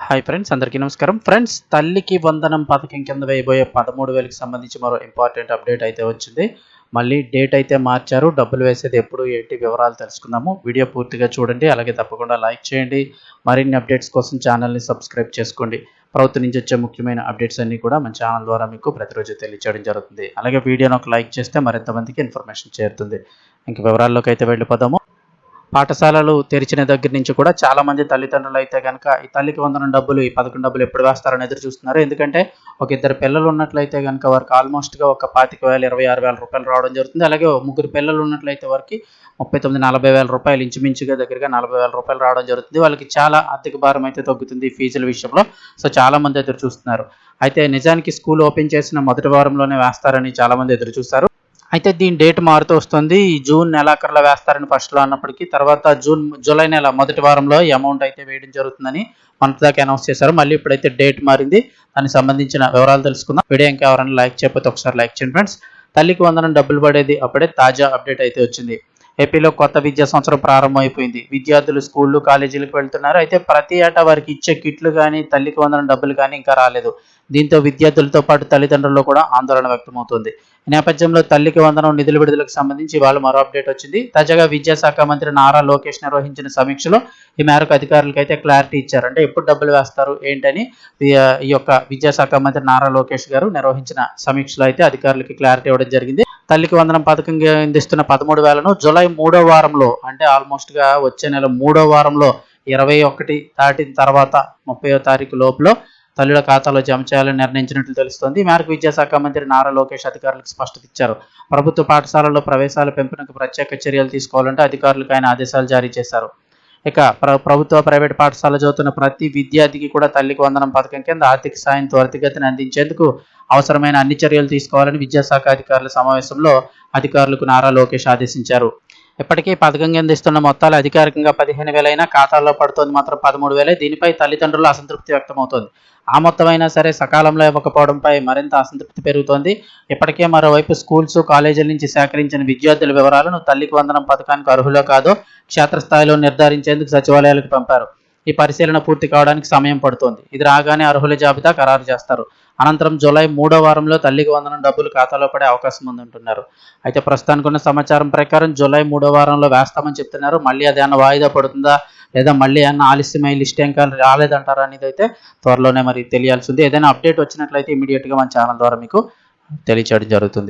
Hi friends, అందరికీ నమస్కారం. Friends, తల్లికి వందనం పథకం కింద వేయబోయే 13,000కి సంబంధించి మరో ఇంపార్టెంట్ అప్డేట్ అయితే వచ్చింది. మళ్ళీ డేట్ అయితే మార్చారు. డబ్బులు వేసేది ఎప్పుడు ఏంటి వివరాలు తెలుసుకుందాము. వీడియో పూర్తిగా చూడండి. అలాగే తప్పకుండా లైక్ చేయండి. మరిన్ని అప్డేట్స్ కోసం ఛానల్ని సబ్స్క్రైబ్ చేసుకోండి. ప్రభుత్వం నుంచి వచ్చే ముఖ్యమైన అప్డేట్స్ అన్నీ కూడా మన ఛానల్ ద్వారా మీకు ప్రతిరోజు తెలియచేయడం జరుగుతుంది. అలాగే వీడియోని ఒక లైక్ చేస్తే మరింత మందికి ఇన్ఫర్మేషన్ చేరుతుంది. ఇంక వివరాల్లోకి అయితే వెళ్ళిపోదాము. పాఠశాలలు తెరిచిన దగ్గర నుంచి కూడా చాలామంది తల్లిదండ్రులు అయితే కనుక ఈ తల్లికి వందనం డబ్బులు, ఈ పథకం డబ్బులు ఎప్పుడు వేస్తారని ఎదురు చూస్తున్నారు. ఎందుకంటే ఒక ఇద్దరు పిల్లలు ఉన్నట్లయితే కనుక వారికి ఆల్మోస్ట్గా ఒక 25,000, 26,000 రూపాయలు రావడం జరుగుతుంది. అలాగే ముగ్గురు పిల్లలు ఉన్నట్లయితే వారికి 39,000, 40,000 రూపాయలు, ఇంచుమించుగా దగ్గరగా 40,000 రూపాయలు రావడం జరుగుతుంది. వాళ్ళకి చాలా ఆర్థిక భారం అయితే తగ్గుతుంది ఈ ఫీజుల విషయంలో. సో చాలామంది ఎదురు చూస్తున్నారు. అయితే నిజానికి స్కూల్ ఓపెన్ చేసిన మొదటి వారంలోనే వేస్తారని చాలామంది ఎదురు చూస్తారు. అయితే దీని డేట్ మారుతూ వస్తుంది. ఈ జూన్ నెలాఖరులో వేస్తారని ఫస్ట్లో అన్నప్పటికీ తర్వాత జూలై నెల మొదటి వారంలో ఈ అమౌంట్ అయితే వేయడం జరుగుతుందని మనకు దాకా అనౌన్స్ చేశారు. మళ్ళీ ఇప్పుడైతే డేట్ మారింది. దానికి సంబంధించిన వివరాలు తెలుసుకుందాం. వీడియో ఇంకా ఎవరైనా లైక్ చేయకపోతే ఒకసారి లైక్ చేయండి ఫ్రెండ్స్. తల్లికి వందనం డబ్బులు పడేది అప్పుడే తాజా అప్డేట్ అయితే వచ్చింది. ఏపీలో కొత్త విద్యా సంవత్సరం ప్రారంభమైపోయింది. విద్యార్థులు స్కూళ్ళు, కాలేజీలకు వెళ్తున్నారు. అయితే ప్రతి ఏటా వారికి ఇచ్చే కిట్లు కానీ, తల్లికి వందనం డబ్బులు కానీ ఇంకా రాలేదు. దీంతో విద్యార్థులతో పాటు తల్లిదండ్రుల్లో కూడా ఆందోళన వ్యక్తమవుతోంది. ఈ నేపథ్యంలో తల్లికి వందనం నిధుల విడుదలకు సంబంధించి ఇవాళ మరో అప్డేట్ వచ్చింది. తాజాగా విద్యాశాఖ మంత్రి నారా లోకేష్ నిర్వహించిన సమీక్షలో ఈ మేరకు అధికారులకు అయితే క్లారిటీ ఇచ్చారు. అంటే ఎప్పుడు డబ్బులు వేస్తారు ఏంటని ఈ యొక్క విద్యాశాఖ మంత్రి నారా లోకేష్ గారు నిర్వహించిన సమీక్షలో అయితే అధికారులకి క్లారిటీ ఇవ్వడం జరిగింది. తల్లికి వందనం పథకం అందిస్తున్న 13,000ను జూలై 3వ వారంలో, అంటే ఆల్మోస్ట్గా వచ్చే నెల 3వ వారంలో 21 దాటిన తర్వాత 30వ తారీఖు లోపల తల్లుల ఖాతాలో జమ చేయాలని నిర్ణయించినట్లు తెలుస్తోంది. ఈ మేరకు విద్యాశాఖ మంత్రి నారా లోకేష్ అధికారులకు స్పష్టత ఇచ్చారు. ప్రభుత్వ పాఠశాలల్లో ప్రవేశాల పెంపునకు ప్రత్యేక చర్యలు తీసుకోవాలంటే అధికారులకు ఆయన ఆదేశాలు జారీ చేశారు. ఇక ప్రభుత్వ, ప్రైవేట్ పాఠశాల చదువుతున్న ప్రతి విద్యార్థికి కూడా తల్లికి వందనం పథకం కింద ఆర్థిక సాయం త్వరితగతిన అందించేందుకు అవసరమైన అన్ని చర్యలు తీసుకోవాలని విద్యాశాఖ అధికారుల సమావేశంలో అధికారులకు నారా లోకేష్ ఆదేశించారు. ఇప్పటికీ పథకం కింద ఇస్తున్న మొత్తాలు అధికారికంగా 15,000 అయినా ఖాతాల్లో పడుతోంది మాత్రం 13,000. దీనిపై తల్లిదండ్రులు అసంతృప్తి వ్యక్తమవుతోంది. ఆ మొత్తమైనా సరే సకాలంలో ఇవ్వకపోవడంపై మరింత అసంతృప్తి పెరుగుతోంది. ఇప్పటికే మరోవైపు స్కూల్స్, కాలేజీల నుంచి సేకరించిన విద్యార్థుల వివరాలను తల్లికి వందనం పథకానికి అర్హులో కాదో క్షేత్రస్థాయిలో నిర్ధారించేందుకు సచివాలయాలకు పంపారు. ఈ పరిశీలన పూర్తి కావడానికి సమయం పడుతోంది. ఇది రాగానే అర్హుల జాబితా ఖరారు చేస్తారు. అనంతరం జూలై 3వ వారంలో తల్లికి వందనం డబ్బులు ఖాతాలో పడే అవకాశం ఉందంటున్నారు. అయితే ప్రస్తుతానికి ఉన్న సమాచారం ప్రకారం జూలై 3వ వారంలో వేస్తామని చెప్తున్నారు. మళ్ళీ అదేమన్నా వాయిదా పడుతుందా, లేదా మళ్ళీ ఏమన్నా ఆలస్యమై లిస్ట్ ఇంకా రాలేదంటారా అనేది అయితే త్వరలోనే మరి తెలియాల్సి ఉంది. ఏదైనా అప్డేట్ వచ్చినట్లయితే ఇమీడియట్గా మన ఛానల్ ద్వారా మీకు తెలియచేయడం జరుగుతుంది.